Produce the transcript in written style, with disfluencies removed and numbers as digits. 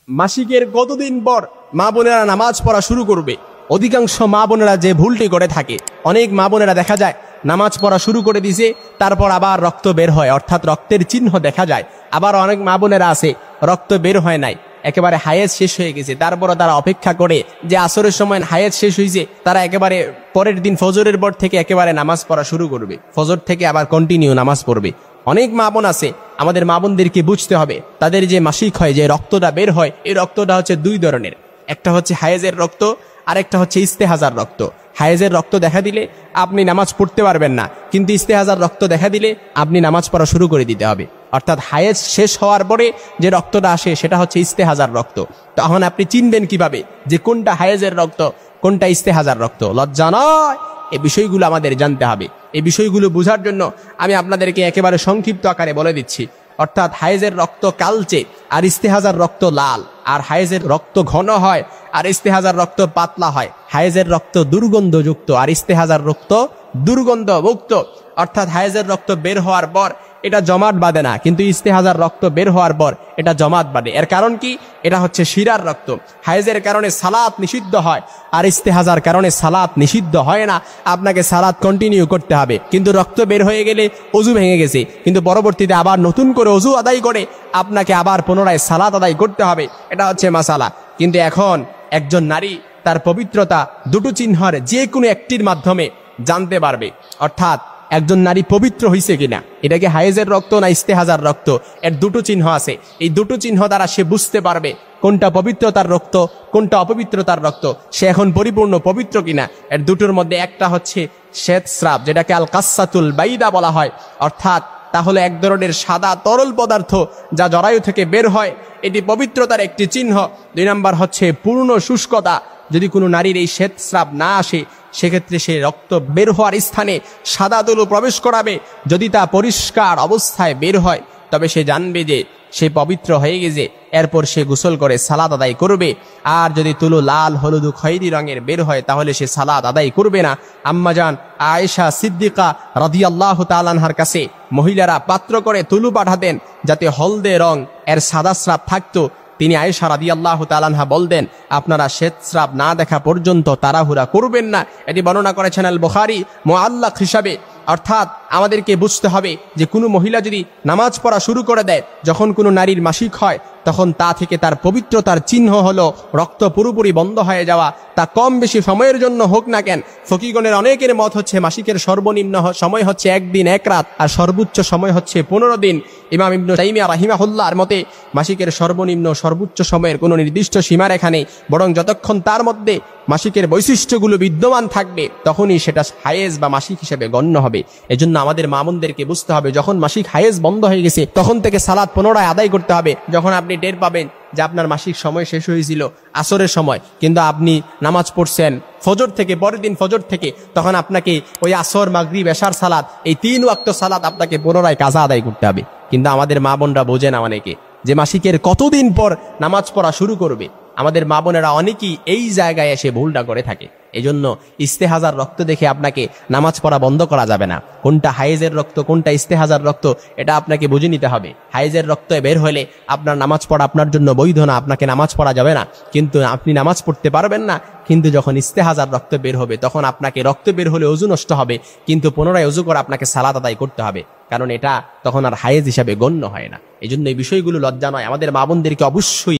মাসিকের কতদিন পর মা বোনেরা নামাজ পড়া শুরু করবে? অধিকাংশ মা বোনেরা যে ভুলটি করে থাকে, অনেক মা বোনেরা দেখা যায় নামাজ পড়া শুরু করে দিছে, তারপর আবার রক্ত বের হয়, অর্থাৎ রক্তের চিহ্ন দেখা যায়। আবার অনেক মা বোনেরা আছে রক্ত বের হয় নাই, একেবারে হায়েজ শেষ হয়ে গেছে, তারপরে তারা অপেক্ষা করে যে আসরের সময় হায়েজ শেষ হয়েছে, তারা একেবারে পরের দিন ফজরের পর থেকে একেবারে নামাজ পড়া শুরু করবে, ফজর থেকে আবার কন্টিনিউ নামাজ পড়বে। অনেক মা বোন আছে, আমাদের মা বোনদেরকে বুঝতে হবে তাদের যে মাসিক হয়, যে রক্তটা বের হয়, এই রক্তটা হচ্ছে দুই ধরনের। একটা হচ্ছে হায়েজের রক্ত, আর একটা হচ্ছে ইস্তেহাজার রক্ত। হায়েজের রক্ত দেখা দিলে আপনি নামাজ পড়তে পারবেন না, কিন্তু ইস্তেহাজার রক্ত দেখা দিলে আপনি নামাজ পড়া শুরু করে দিতে হবে। অর্থাৎ হায়েজ শেষ হওয়ার পরে যে রক্তটা আসে সেটা হচ্ছে ইস্তেহাজার রক্ত। তখন আপনি চিনবেন কিভাবে যে কোনটা হায়েজের রক্ত, কোনটা ইস্তেহাজার রক্ত? লজ্জা নয়, এই বিষয়গুলো আমাদের জানতে হবে। এই বিষয়গুলো বোঝার জন্য আমি আপনাদেরকে একেবারে সংক্ষিপ্ত আকারে বলে দিচ্ছি। অর্থাৎ হায়েজের রক্ত কালচে আর ইস্তেহাজার রক্ত লাল, আর হায়েজের রক্ত ঘন হয় আর ইস্তেহাজার রক্ত পাতলা হয়। হায়েজের রক্ত দুর্গন্ধযুক্ত আর ইস্তেহাজার রক্ত দুর্গন্ধমুক্ত। অর্থাৎ হায়েজের রক্ত বের হওয়ার পর এটা জমাট বাঁধে না, কিন্তু ইস্তেহাজার রক্ত বের হওয়ার পর এটা জমাট বাঁধে। এর কারণ কি? এটা হচ্ছে শিরার রক্ত। হায়েজের কারণে সালাত নিষিদ্ধ হয়, আর ইস্তেহাজার কারণে সালাত নিষিদ্ধ হয় না। আপনাকে সালাত কন্টিনিউ করতে হবে, কিন্তু রক্ত বের হয়ে গেলে অজু ভেঙে গেছে, কিন্তু পরবর্তীতে আবার নতুন করে অজু আদায় করে আপনাকে আবার পুনরায় সালাত আদায় করতে হবে। এটা হচ্ছে মাসালা। কিন্তু এখন একজন নারী তার পবিত্রতা দুটো চিহ্নের যে কোনো একটির মাধ্যমে জানতে পারবে। অর্থাৎ একজন নারী পবিত্র হয়েছে কিনা, এটা কি হায়েজের রক্ত না ইস্তেহাজার রক্ত, এর দুটো চিহ্ন আছে। এই দুটো চিহ্ন দ্বারা সে বুঝতে পারবে কোনটা পবিত্রতার রক্ত, কোনটা অপবিত্রতার রক্ত, সে এখন পরিপূর্ণ পবিত্র কিনা। এর দুটোর মধ্যে একটা হচ্ছে শ্বেতস্রাব, যেটাকে আল কাসাতুল বাইদা বলা হয়। অর্থাৎ তাহলে এক ধরনের সাদা তরল পদার্থ যা জরায়ু থেকে বের হয়, এটি পবিত্রতার একটি চিহ্ন। 2 নম্বর হচ্ছে পূর্ণ শুষ্কতা। যদি কোনো নারীর এই শ্বেতস্রাব না আসে, সেক্ষেত্রে সে রক্ত বের হওয়ার স্থানে সাদা তুলো প্রবেশ করাবে। যদি তা পরিষ্কার অবস্থায় বের হয়, তবে সে জানবে যে সে পবিত্র হয়ে গেছে। এরপর সে গোসল করে সালাত আদায় করবে। আর যদি তুলো লাল, হলুদ, খয়েরি রঙের বের হয়, তাহলে সে সালাত আদায় করবে না। আম্মাজান আয়েশা সিদ্দিকা রাদিয়াল্লাহু তাআলা আনহার কাছে মহিলারা পাত্র করে তুলো পাঠাতেন, যাতে হলদে রং এর সাদা স্রাব থাকতো। তিনি আয়েশা রাদিয়াল্লাহু তাআলা আনহা বলতেন, আপনারা শ্বেতস্রাব না দেখা পর্যন্ত তাড়াহুড়া করবেন না। এটি বর্ণনা করেছেন আল বুখারী মুআল্লাক হিসাবে। অর্থাৎ আমাদেরকে বুঝতে হবে যে কোনো মহিলা যদি নামাজ পড়া শুরু করে দেয়, যখন কোনো নারীর মাসিক হয়, তখন তা থেকে তার পবিত্রতার চিহ্ন হলো রক্ত পুরোপুরি বন্ধ হয়ে যাওয়া। তা কম বেশি সময়ের জন্য হোক না কেন। ফকিগণের অনেকের মত হচ্ছে মাসিকের সর্বনিম্ন সময় হচ্ছে 1 দিন 1 রাত, আর সর্বোচ্চ সময় হচ্ছে 15 দিন। ইমাম ইবনে তাইমিয়া রাহিমাহুল্লাহর মতে মাসিকের সর্বনিম্ন সর্বোচ্চ সময়ের কোনো নির্দিষ্ট সীমারেখা নেই, বরং যতক্ষণ তার মধ্যে মাসিকের বৈশিষ্ট্যগুলো বিদ্যমান থাকবে, তখনই সেটা হায়েজ বা মাসিক হিসেবে গণ্য হবে। এজন্য আমাদের মা বোনদেরকে বুঝতে হবে, যখন মাসিক হায়েজ বন্ধ হয়ে গেছে, তখন থেকে সালাত পুনরায় আদায় করতে হবে। যখন আপনি টের পাবেন যে আপনার মাসিক সময় শেষ হয়েছিল আসরের সময়, কিন্তু আপনি নামাজ পড়ছেন ফজর থেকে, পরের দিন ফজর থেকে, তখন আপনাকে ওই আসর, মাগরিব, এশার সালাত, এই 3 ওয়াক্ত সালাত আপনাকে পুনরায় কাজা আদায় করতে হবে। কিন্তু আমাদের মা বোনরা বোঝে না অনেকে যে মাসিকের কতদিন পর নামাজ পড়া শুরু করবে। আমাদের মা বোনেরা অনেকেই এই জায়গায় এসে ভুলটা করে থাকে। এজন্য ইস্তেহাজার রক্ত দেখে আপনাকে নামাজ পড়া বন্ধ করা যাবে না। কোনটা হায়েজের রক্ত, কোনটা ইস্তেহাজার রক্ত, এটা আপনাকে বুঝে নিতে হবে। হায়েজের রক্ত বের হলে আপনার নামাজ পড়া আপনার জন্য বৈধ না, আপনাকে নামাজ পড়া যাবে না, কিন্তু আপনি নামাজ পড়তে পারবেন না। কিন্তু যখন ইস্তেহাজার রক্ত বের হবে, তখন আপনাকে রক্ত বের হলে অজু নষ্ট হবে, কিন্তু পুনরায় অজু করে আপনাকে সালাত আদায় করতে হবে, কারণ এটা তখন আর হায়েজ হিসাবে গণ্য হয় না। এই জন্য এই বিষয়গুলো লজ্জা নয়, আমাদের মা বোনদেরকে অবশ্যই